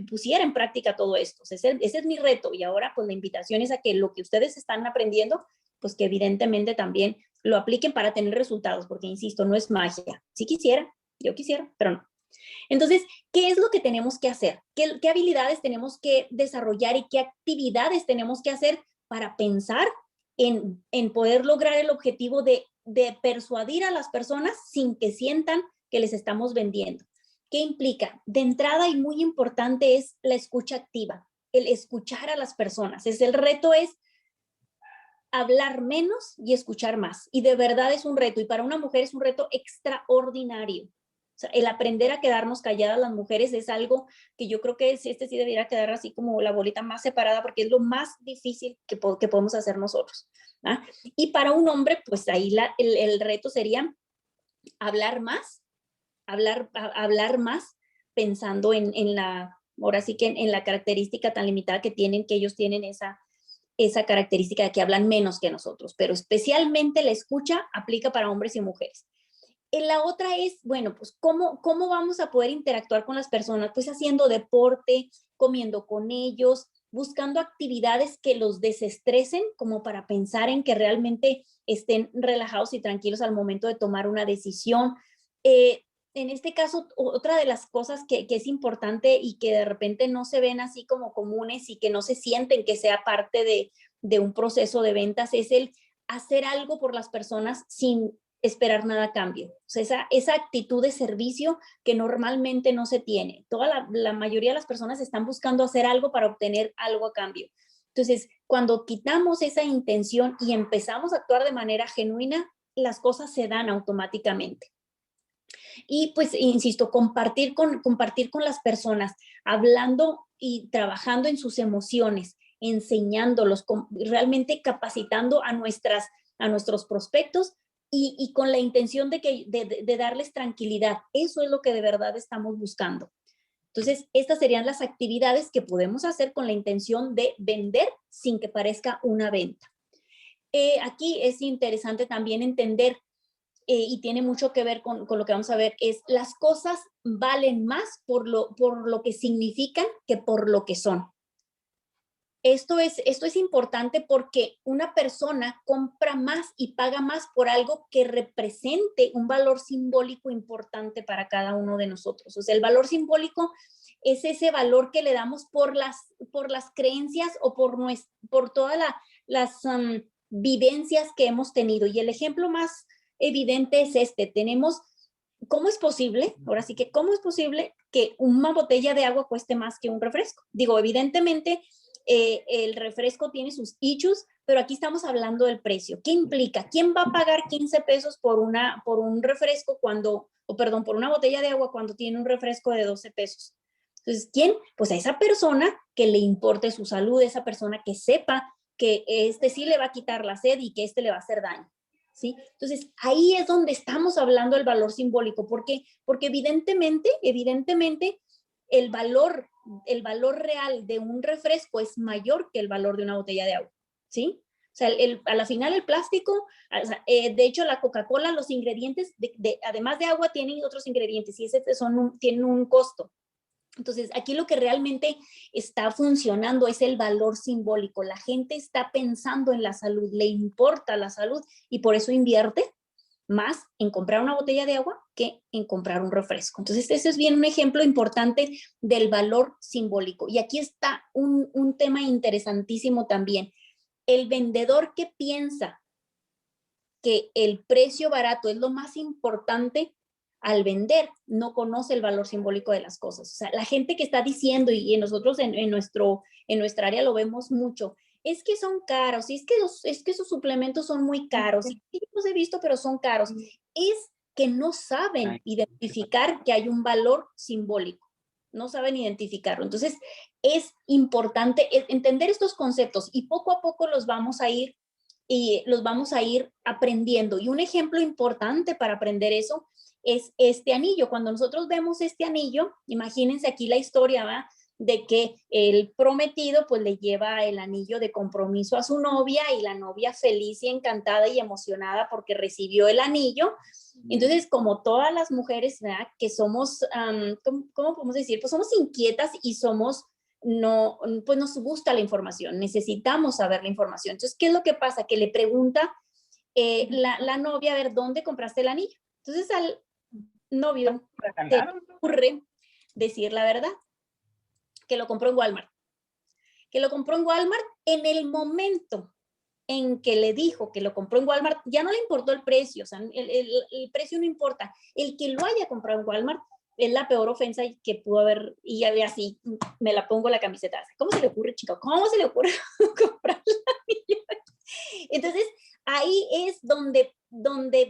pusiera en práctica todo esto. O sea, ese es mi reto, y ahora pues la invitación es a que lo que ustedes están aprendiendo, pues que evidentemente también lo apliquen para tener resultados, porque insisto, no es magia. Si quisiera, yo quisiera, pero no. Entonces, ¿qué es lo que tenemos que hacer? ¿Qué habilidades tenemos que desarrollar y qué actividades tenemos que hacer para pensar en poder lograr el objetivo de persuadir a las personas sin que sientan que les estamos vendiendo? ¿Qué implica? De entrada, y muy importante, es la escucha activa, el escuchar a las personas. El reto es hablar menos y escuchar más. Y de verdad es un reto, y para una mujer es un reto extraordinario. O sea, el aprender a quedarnos calladas las mujeres es algo que yo creo que sí debería quedar así como la bolita más separada, porque es lo más difícil que podemos hacer nosotros. ¿Ah? Y para un hombre, pues ahí el reto sería hablar más, hablar más pensando ahora sí que en la característica tan limitada que tienen, que ellos tienen esa característica de que hablan menos que nosotros, pero especialmente la escucha aplica para hombres y mujeres. La otra es, bueno, pues ¿cómo vamos a poder interactuar con las personas? Pues haciendo deporte, comiendo con ellos, buscando actividades que los desestresen, como para pensar en que realmente estén relajados y tranquilos al momento de tomar una decisión. en este caso, otra de las cosas que es importante y que de repente no se ven así como comunes y que no se sienten que sea parte de un proceso de ventas es el hacer algo por las personas sin esperar nada a cambio. O sea, esa actitud de servicio que normalmente no se tiene. La mayoría de las personas están buscando hacer algo para obtener algo a cambio. Entonces, cuando quitamos esa intención y empezamos a actuar de manera genuina, las cosas se dan automáticamente. Y pues, insisto, compartir con las personas, hablando y trabajando en sus emociones, enseñándolos, realmente capacitando a nuestros prospectos y con la intención de darles tranquilidad. Eso es lo que de verdad estamos buscando. Entonces, estas serían las actividades que podemos hacer con la intención de vender sin que parezca una venta. Aquí es interesante también entender, y tiene mucho que ver con lo que vamos a ver, es las cosas valen más por lo que significan que por lo que son. Esto es importante porque una persona compra más y paga más por algo que represente un valor simbólico importante para cada uno de nosotros. O sea, el valor simbólico es ese valor que le damos por las creencias o por todas las vivencias que hemos tenido. Y el ejemplo más evidente es este. ¿Cómo es posible? Ahora sí que, ¿cómo es posible que una botella de agua cueste más que un refresco? Digo, evidentemente, el refresco tiene sus issues, pero aquí estamos hablando del precio. ¿Qué implica? ¿Quién va a pagar 15 pesos por un refresco por una botella de agua cuando tiene un refresco de 12 pesos? Entonces, ¿quién? Pues a esa persona que le importe su salud, esa persona que sepa que sí le va a quitar la sed y que le va a hacer daño. ¿Sí? Entonces, ahí es donde estamos hablando del valor simbólico, porque evidentemente, el valor real de un refresco es mayor que el valor de una botella de agua, ¿sí? O sea, a la final el plástico, o sea, de hecho la Coca-Cola, los ingredientes, además de agua, tienen otros ingredientes y tienen un costo. Entonces, aquí lo que realmente está funcionando es el valor simbólico. La gente está pensando en la salud, le importa la salud y por eso invierte más en comprar una botella de agua que en comprar un refresco. Entonces, ese es bien un ejemplo importante del valor simbólico. Y aquí está un tema interesantísimo también. El vendedor que piensa que el precio barato es lo más importante al vender, no conoce el valor simbólico de las cosas. O sea, la gente que está diciendo, y nosotros en nuestra área lo vemos mucho, es que son caros, y es que esos suplementos son muy caros, y yo los he visto, pero son caros. Es que no saben identificar que hay un valor simbólico, no saben identificarlo. Entonces, es importante entender estos conceptos y poco a poco los vamos a ir aprendiendo. Y un ejemplo importante para aprender eso es este anillo. Cuando nosotros vemos este anillo, imagínense aquí la historia, ¿va? De que el prometido pues le lleva el anillo de compromiso a su novia y la novia feliz y encantada y emocionada porque recibió el anillo. Entonces, como todas las mujeres, ¿verdad? Que somos, ¿cómo podemos decir? Pues somos inquietas y pues nos gusta la información, necesitamos saber la información. Entonces, ¿qué es lo que pasa? Que le pregunta la novia, a ver, ¿dónde compraste el anillo? Entonces al novio se le ocurre decir la verdad, que lo compró en Walmart. Que lo compró en Walmart en el momento en que le dijo que lo compró en Walmart, ya no le importó el precio, o sea, el precio no importa. El que lo haya comprado en Walmart es la peor ofensa que pudo haber, y así me la pongo la camiseta. ¿Cómo se le ocurre, chico? ¿Cómo se le ocurre comprar la anillo? Entonces, ahí es donde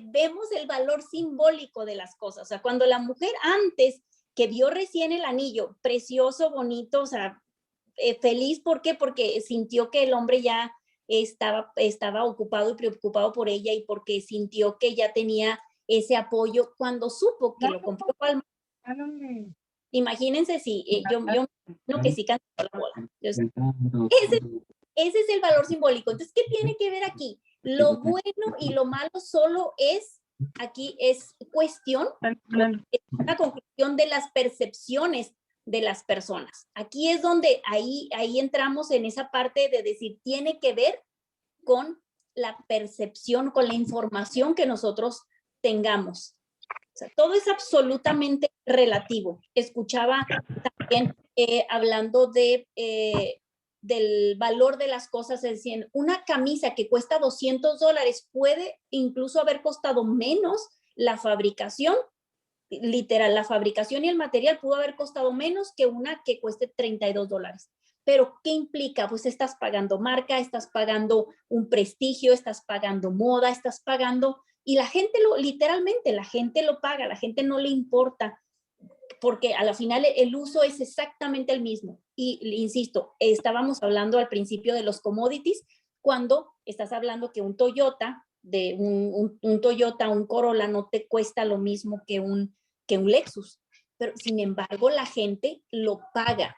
vemos el valor simbólico de las cosas. O sea, cuando la mujer antes que vio recién el anillo, precioso, bonito, o sea, feliz, ¿por qué? Porque sintió que el hombre ya estaba ocupado y preocupado por ella y porque sintió que ya tenía ese apoyo cuando supo que lo compró Walmart. Imagínense si yo no que sí cantó la bola. Entonces, ese es el valor simbólico. Entonces, ¿qué tiene que ver aquí? Lo bueno y lo malo solo aquí es cuestión, es una conclusión de las percepciones de las personas. Aquí es donde ahí entramos en esa parte de decir, tiene que ver con la percepción, con la información que nosotros tengamos. O sea, todo es absolutamente relativo. Escuchaba también hablando del valor de las cosas, decían, una camisa que cuesta $200 puede incluso haber costado menos la fabricación, literal, la fabricación y el material pudo haber costado menos que una que cueste $32. Pero, ¿qué implica? Pues estás pagando marca, estás pagando un prestigio, estás pagando moda, estás pagando, y la gente literalmente, la gente lo paga, la gente no le importa, porque a la final el uso es exactamente el mismo. Y insisto, estábamos hablando al principio de los commodities, cuando estás hablando que un Toyota, un Toyota, un Corolla no te cuesta lo mismo que un Lexus. Pero sin embargo, la gente lo paga.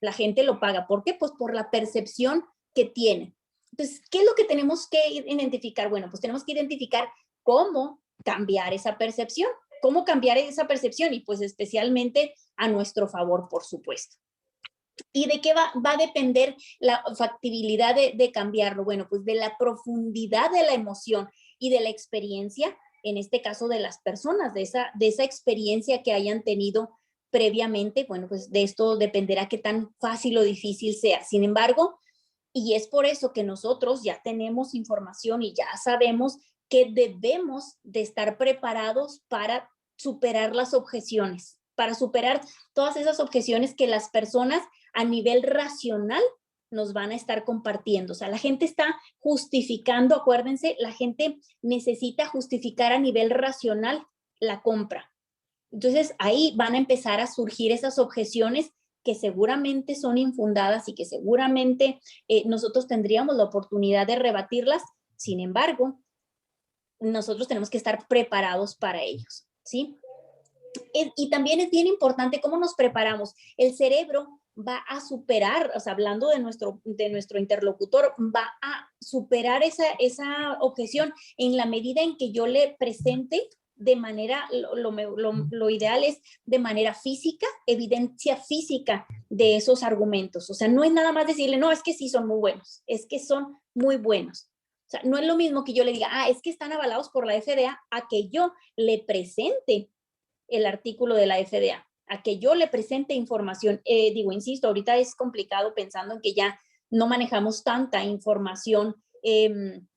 La gente lo paga. ¿Por qué? Pues por la percepción que tiene. Entonces, ¿qué es lo que tenemos que identificar? Bueno, pues tenemos que identificar cómo cambiar esa percepción. ¿Cómo cambiar esa percepción? Y pues especialmente a nuestro favor, por supuesto. ¿Y de qué va a depender la factibilidad de cambiarlo? Bueno, pues de la profundidad de la emoción y de la experiencia, en este caso de las personas, de esa experiencia que hayan tenido previamente. Bueno, pues de esto dependerá qué tan fácil o difícil sea. Sin embargo, y es por eso que nosotros ya tenemos información y ya sabemos que debemos de estar preparados para superar las objeciones, para superar todas esas objeciones que las personas a nivel racional nos van a estar compartiendo. O sea, la gente está justificando, acuérdense, la gente necesita justificar a nivel racional la compra. Entonces, ahí van a empezar a surgir esas objeciones que seguramente son infundadas y que seguramente nosotros tendríamos la oportunidad de rebatirlas. Sin embargo, nosotros tenemos que estar preparados para ellos, ¿sí? Y también es bien importante cómo nos preparamos. El cerebro va a superar, o sea, hablando de nuestro interlocutor, va a superar esa objeción en la medida en que yo le presente de manera, lo ideal es de manera física, evidencia física de esos argumentos. O sea, no es nada más decirle, no, es que sí son muy buenos, es que son muy buenos. O sea, no es lo mismo que yo le diga, es que están avalados por la FDA, a que yo le presente el artículo de la FDA, a que yo le presente información. Insisto, ahorita es complicado pensando en que ya no manejamos tanta información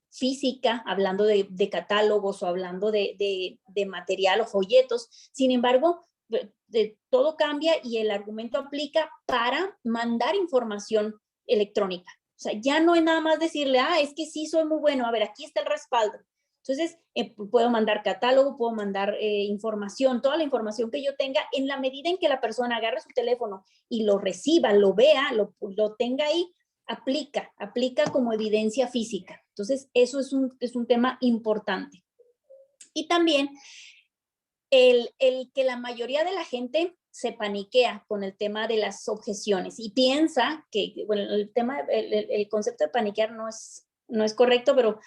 física, hablando de catálogos o hablando de material o folletos. Sin embargo, todo cambia y el argumento aplica para mandar información electrónica. O sea, ya no es nada más decirle, es que sí soy muy bueno, a ver, aquí está el respaldo. Entonces, puedo mandar catálogo, puedo mandar información, toda la información que yo tenga, en la medida en que la persona agarre su teléfono y lo reciba, lo vea, lo tenga ahí, aplica como evidencia física. Entonces, eso es un tema importante. Y también el que la mayoría de la gente se paniquea con el tema de las objeciones y piensa que, bueno, el concepto de paniquear no es correcto, pero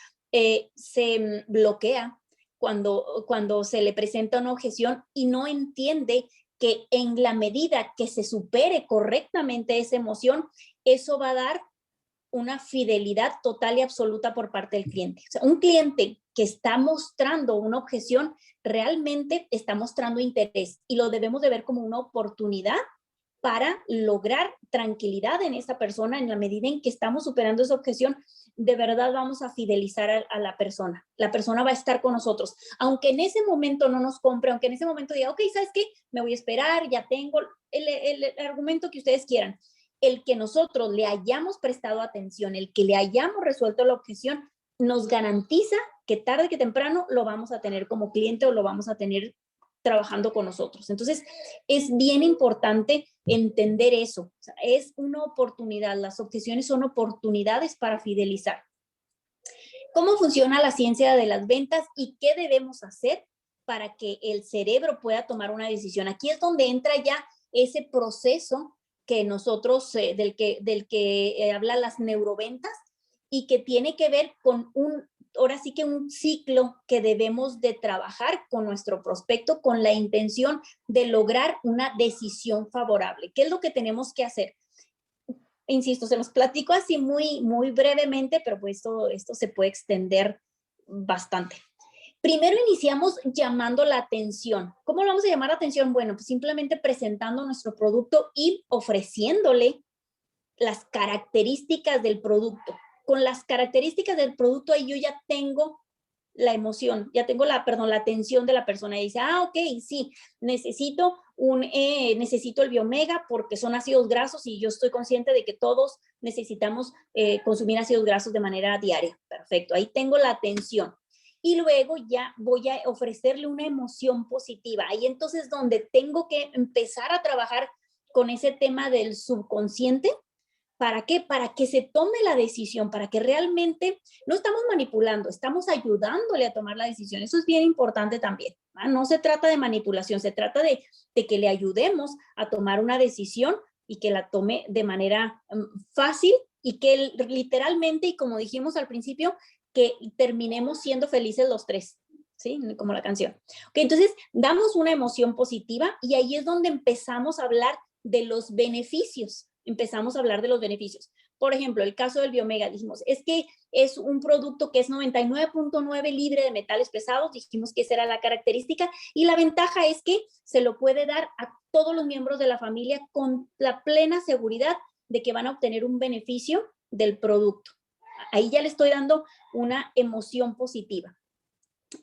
se bloquea cuando se le presenta una objeción y no entiende que en la medida que se supere correctamente esa emoción, eso va a dar una fidelidad total y absoluta por parte del cliente. O sea, un cliente que está mostrando una objeción realmente está mostrando interés y lo debemos de ver como una oportunidad para lograr tranquilidad en esa persona. En la medida en que estamos superando esa objeción, de verdad vamos a fidelizar a la persona. La persona va a estar con nosotros. Aunque en ese momento no nos compre, aunque en ese momento diga, ok, ¿sabes qué? Me voy a esperar, ya tengo el argumento que ustedes quieran. El que nosotros le hayamos prestado atención, el que le hayamos resuelto la objeción, nos garantiza que tarde que temprano lo vamos a tener como cliente o lo vamos a tener trabajando con nosotros. Entonces, es bien importante entender eso. O sea, es una oportunidad. Las objeciones son oportunidades para fidelizar. ¿Cómo funciona la ciencia de las ventas y qué debemos hacer para que el cerebro pueda tomar una decisión? Aquí es donde entra ya ese proceso que nosotros, del que habla las neuroventas y que tiene que ver con ahora sí que un ciclo que debemos de trabajar con nuestro prospecto con la intención de lograr una decisión favorable. ¿Qué es lo que tenemos que hacer? Insisto, se los platico así muy, muy brevemente, pero pues esto se puede extender bastante. Primero iniciamos llamando la atención. ¿Cómo lo vamos a llamar la atención? Bueno, pues simplemente presentando nuestro producto y ofreciéndole las características del producto. Con las características del producto ahí yo ya tengo la emoción, ya tengo la atención de la persona y dice, ok, sí, necesito el Biomega porque son ácidos grasos y yo estoy consciente de que todos necesitamos consumir ácidos grasos de manera diaria. Perfecto, ahí tengo la atención. Y luego ya voy a ofrecerle una emoción positiva. Ahí entonces donde tengo que empezar a trabajar con ese tema del subconsciente. ¿Para qué? Para que se tome la decisión, para que realmente no estamos manipulando, estamos ayudándole a tomar la decisión. Eso es bien importante también. ¿Va? No se trata de manipulación, se trata de que le ayudemos a tomar una decisión y que la tome de manera fácil y que literalmente, y como dijimos al principio, que terminemos siendo felices los tres. ¿Sí? Como la canción. Okay, entonces, damos una emoción positiva y ahí es donde empezamos a hablar de los beneficios. Empezamos a hablar de los beneficios. Por ejemplo, el caso del Biomega, dijimos, es que es un producto que es 99.9 libre de metales pesados, dijimos que esa era la característica, y la ventaja es que se lo puede dar a todos los miembros de la familia con la plena seguridad de que van a obtener un beneficio del producto. Ahí ya le estoy dando una emoción positiva.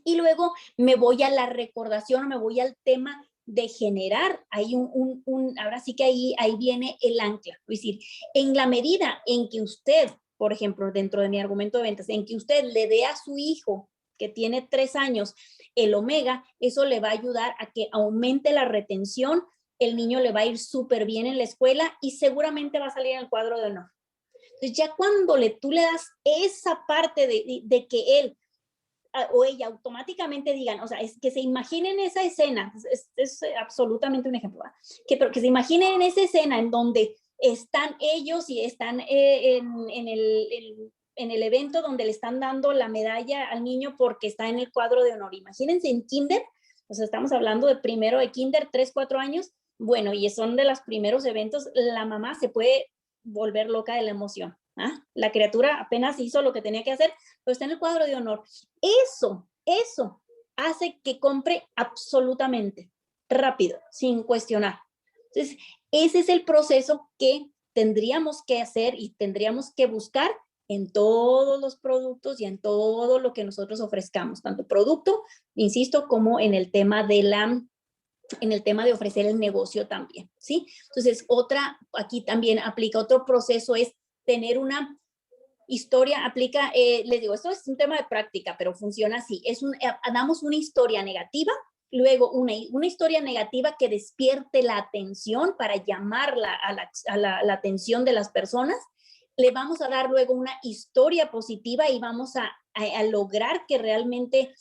Y luego me voy a la recordación, me voy al tema de generar, hay ahora sí que ahí viene el ancla, es decir, en la medida en que usted, por ejemplo, dentro de mi argumento de ventas, en que usted le dé a su hijo que tiene 3 años el omega, eso le va a ayudar a que aumente la retención, el niño le va a ir súper bien en la escuela y seguramente va a salir en el cuadro de honor. Entonces ya cuando tú le das esa parte de que él o ella automáticamente digan, o sea, es que se imaginen esa escena, es absolutamente un ejemplo, ¿verdad? Pero que se imaginen esa escena en donde están ellos y están en el evento donde le están dando la medalla al niño porque está en el cuadro de honor. Imagínense en kinder, o sea, estamos hablando de primero de kinder, 3, 4 años, bueno, y son de los primeros eventos, la mamá se puede volver loca de la emoción. ¿Ah? La criatura apenas hizo lo que tenía que hacer, pero está en el cuadro de honor. Eso hace que compre absolutamente rápido, sin cuestionar. Entonces, ese es el proceso que tendríamos que hacer y tendríamos que buscar en todos los productos y en todo lo que nosotros ofrezcamos, tanto producto, insisto, como en el tema de ofrecer el negocio también, ¿sí? Entonces, aquí también aplica otro proceso, es tener una historia, les digo, esto es un tema de práctica, pero funciona así, damos una historia negativa, luego una historia negativa que despierte la atención para llamarla a la atención de las personas, le vamos a dar luego una historia positiva y vamos a lograr que realmente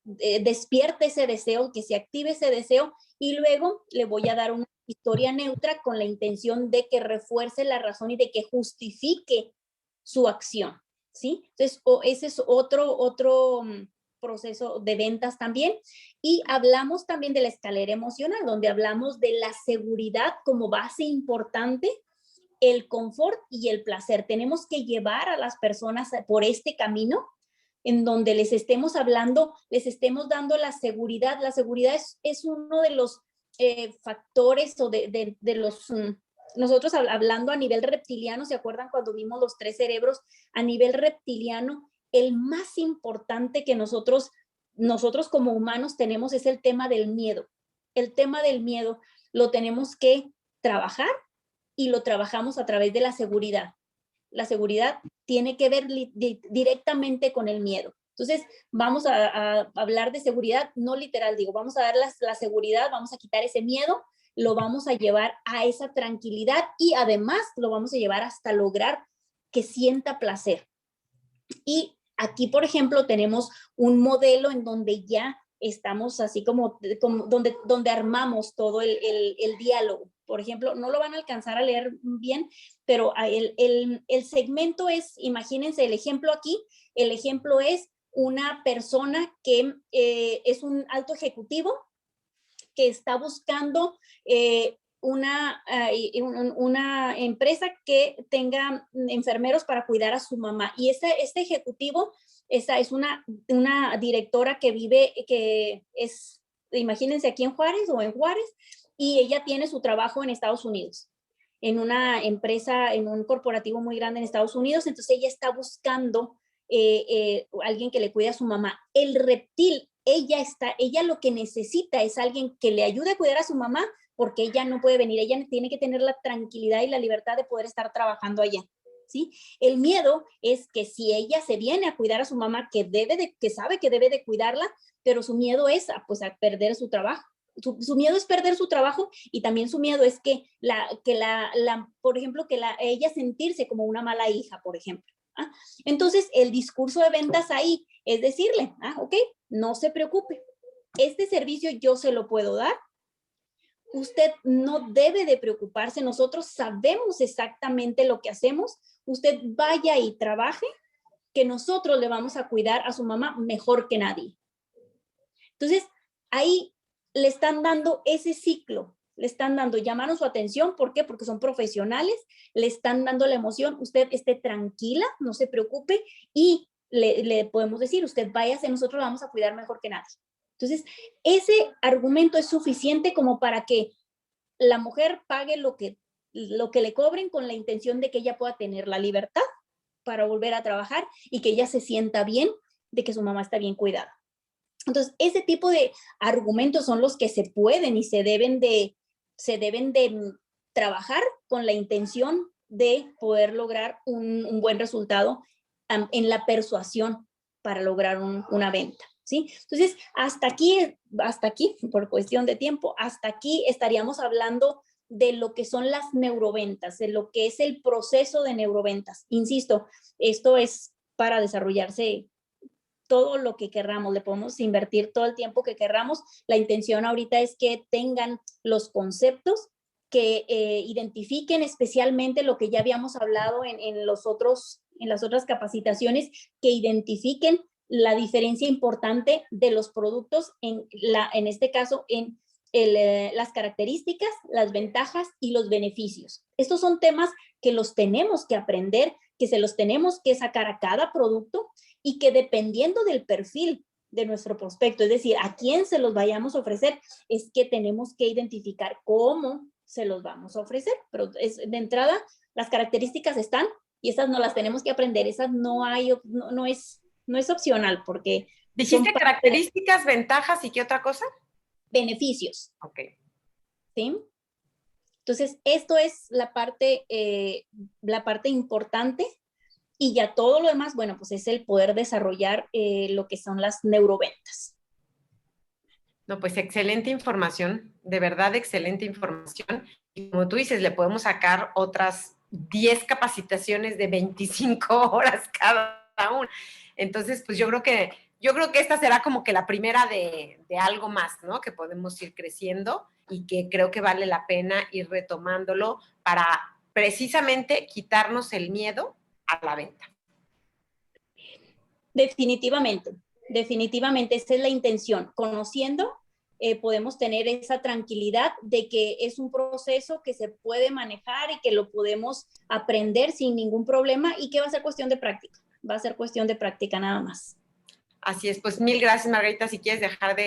despierte ese deseo, que se active ese deseo y luego le voy a dar una historia neutra con la intención de que refuerce la razón y de que justifique su acción, ¿sí? Entonces, ese es otro proceso de ventas también. Y hablamos también de la escalera emocional, donde hablamos de la seguridad como base importante, el confort y el placer. Tenemos que llevar a las personas por este camino en donde les estemos hablando, les estemos dando la seguridad. La seguridad es uno de los factores o de los... nosotros hablando a nivel reptiliano, ¿se acuerdan cuando vimos los 3 cerebros? A nivel reptiliano, el más importante que nosotros como humanos tenemos es el tema del miedo. El tema del miedo lo tenemos que trabajar y lo trabajamos a través de la seguridad. La seguridad tiene que ver directamente con el miedo. Entonces, vamos a hablar de seguridad, no literal, digo, vamos a dar la seguridad, vamos a quitar ese miedo, lo vamos a llevar a esa tranquilidad y además lo vamos a llevar hasta lograr que sienta placer. Y aquí, por ejemplo, tenemos un modelo en donde ya estamos así como donde armamos todo el diálogo. Por ejemplo, no lo van a alcanzar a leer bien, pero el segmento es, imagínense el ejemplo aquí, el ejemplo es una persona que es un alto ejecutivo que está buscando una empresa que tenga enfermeros para cuidar a su mamá. Y este ejecutivo Esa es una directora que vive, que es, imagínense, aquí en Juárez o en Juárez, y ella tiene su trabajo en Estados Unidos, en una empresa, en un corporativo muy grande en Estados Unidos. Entonces ella está buscando alguien que le cuide a su mamá. El reptil, ella lo que necesita es alguien que le ayude a cuidar a su mamá, porque ella no puede venir, ella tiene que tener la tranquilidad y la libertad de poder estar trabajando allá. ¿Sí? El miedo es que si ella se viene a cuidar a su mamá, que sabe que debe de cuidarla, pero su miedo es pues, a perder su trabajo. Su miedo es perder su trabajo, y también su miedo es por ejemplo, ella sentirse como una mala hija, por ejemplo. ¿Ah? Entonces, el discurso de ventas ahí es decirle, ok, no se preocupe, este servicio yo se lo puedo dar, usted no debe de preocuparse, nosotros sabemos exactamente lo que hacemos, usted vaya y trabaje, que nosotros le vamos a cuidar a su mamá mejor que nadie. Entonces, ahí le están dando ese ciclo, le están dando, llamaron su atención, ¿por qué? Porque son profesionales, le están dando la emoción, usted esté tranquila, no se preocupe, y le podemos decir, usted váyase, nosotros la vamos a cuidar mejor que nadie. Entonces, ese argumento es suficiente como para que la mujer pague lo que le cobren, con la intención de que ella pueda tener la libertad para volver a trabajar y que ella se sienta bien de que su mamá está bien cuidada. Entonces, ese tipo de argumentos son los que se pueden y se deben de trabajar con la intención de poder lograr un buen resultado en la persuasión para lograr una venta. ¿Sí? Entonces, hasta aquí, por cuestión de tiempo, hasta aquí estaríamos hablando de lo que son las neuroventas, de lo que es el proceso de neuroventas. Insisto, esto es para desarrollarse todo lo que querramos, le podemos invertir todo el tiempo que querramos. La intención ahorita es que tengan los conceptos, que identifiquen especialmente lo que ya habíamos hablado en las otras capacitaciones, que identifiquen la diferencia importante de los productos, en este caso, en las características, las ventajas y los beneficios. Estos son temas que los tenemos que aprender, que se los tenemos que sacar a cada producto, y que dependiendo del perfil de nuestro prospecto, es decir, a quién se los vayamos a ofrecer, es que tenemos que identificar cómo se los vamos a ofrecer. Pero de entrada, las características están, y esas no las tenemos que aprender, esas no es opcional, porque dijiste características, ventajas y qué otra cosa. Beneficios. Ok. ¿Sí? Entonces, esto es la parte importante, y ya todo lo demás, bueno, pues es el poder desarrollar lo que son las neuroventas. No, pues excelente información, de verdad excelente información. Y como tú dices, le podemos sacar otras 10 capacitaciones de 25 horas cada una. Entonces, pues yo creo que esta será como que la primera de algo más, ¿no? Que podemos ir creciendo y que creo que vale la pena ir retomándolo para precisamente quitarnos el miedo a la venta. Definitivamente, esa es la intención. Conociendo, podemos tener esa tranquilidad de que es un proceso que se puede manejar y que lo podemos aprender sin ningún problema, y que va a ser cuestión de práctica. Va a ser cuestión de práctica nada más. Así es, pues mil gracias, Margarita. Si quieres dejar de